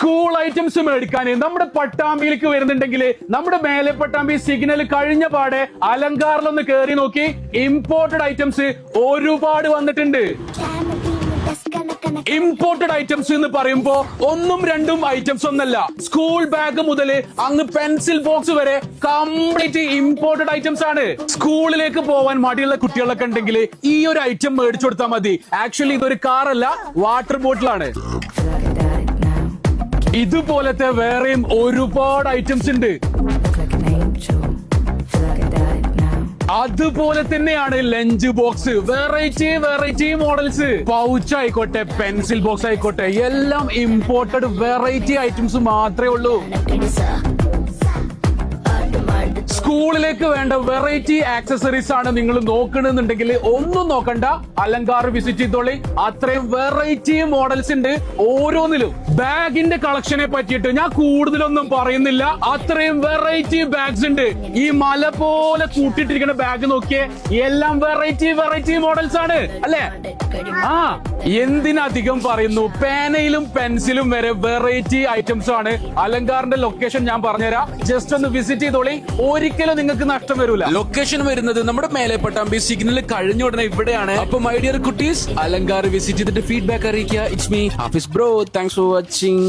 School items മേടിക്കാൻ നമ്മുടെ പട്ടാമ്പിയിലേക്ക് വരുന്നുണ്ടെങ്കിൽ നമ്മുടെ മേലെ പട്ടാമ്പി സിഗ്നൽ കഴിഞ്ഞ പാടെ അലങ്കാറിലൊന്ന് കേറി നോക്കി. ഇമ്പോർട്ടഡ് ഐറ്റംസ് ഒരുപാട് വന്നിട്ടുണ്ട്. ഇമ്പോർട്ടഡ് ഐറ്റംസ് എന്ന് പറയുമ്പോ ഒന്നും രണ്ടും ഐറ്റംസ് ഒന്നല്ല. സ്കൂൾ ബാഗ് മുതൽ അങ്ങ് പെൻസിൽ ബോക്സ് വരെ കംപ്ലീറ്റ് ഇമ്പോർട്ടഡ് ഐറ്റംസ് ആണ്. സ്കൂളിലേക്ക് പോവാൻ മടിയുള്ള കുട്ടികളൊക്കെ ഉണ്ടെങ്കിൽ ഈ ഒരു ഐറ്റം മേടിച്ചു കൊടുത്താൽ മതി. ആക്ച്വലി ഇതൊരു കാറല്ല, വാട്ടർ ബോട്ടിലാണ്. ഇതുപോലത്തെ വേറെയും ഒരുപാട് ഐറ്റംസ് ഉണ്ട്. അതുപോലെ തന്നെയാണ് lunch box. Variety models. Pouch ആയിക്കോട്ടെ, പെൻസിൽ ബോക്സ് ആയിക്കോട്ടെ, എല്ലാം ഇമ്പോർട്ടഡ് വെറൈറ്റി ഐറ്റംസ് മാത്രമേ ഉള്ളൂ. സ്കൂളിലേക്ക് വേണ്ട വെറൈറ്റി ആക്സസറീസ് ആണ് നിങ്ങൾ നോക്കണമെന്നുണ്ടെങ്കിൽ ഒന്നും നോക്കണ്ട, അലങ്കാർ വിസിറ്റ് ചെയ്തോളി. അത്രയും വെറൈറ്റി മോഡൽസ് ഉണ്ട് ഓരോന്നിലും. ബാഗിന്റെ കളക്ഷനെ പറ്റിയിട്ട് ഞാൻ കൂടുതലൊന്നും പറയുന്നില്ല. അത്രയും വെറൈറ്റി ബാഗ്സ് ഉണ്ട്. ഈ മല പോലെ കൂട്ടിയിട്ടിരിക്കുന്ന ബാഗ് നോക്കിയേ, എല്ലാം വെറൈറ്റി മോഡൽസ് ആണ് അല്ലേ? ആ, എന്തിനധികം പറയുന്നു, പേനയിലും പെൻസിലും വരെ വെറൈറ്റി ഐറ്റംസ് ആണ്. അലങ്കാറിന്റെ ലൊക്കേഷൻ ഞാൻ പറഞ്ഞുതരാം, ജസ്റ്റ് ഒന്ന് വിസിറ്റ് ചെയ്തോളി. ഒരിക്കലും നിങ്ങൾക്ക് നഷ്ടം വരൂല. ലൊക്കേഷൻ വരുന്നത് നമ്മുടെ മേലെ പട്ടാമ്പി സിഗ്നൽ കഴിഞ്ഞ ഉടനെ ഇവിടെയാണ്. അപ്പൊ മൈ ഡിയർ കുട്ടീസ്, അലങ്കാർ വിസിറ്റ് ചെയ്തിട്ട് ഫീഡ്ബാക്ക് അറിയിക്കുക. It's me Hafiz bro. Thanks for watching.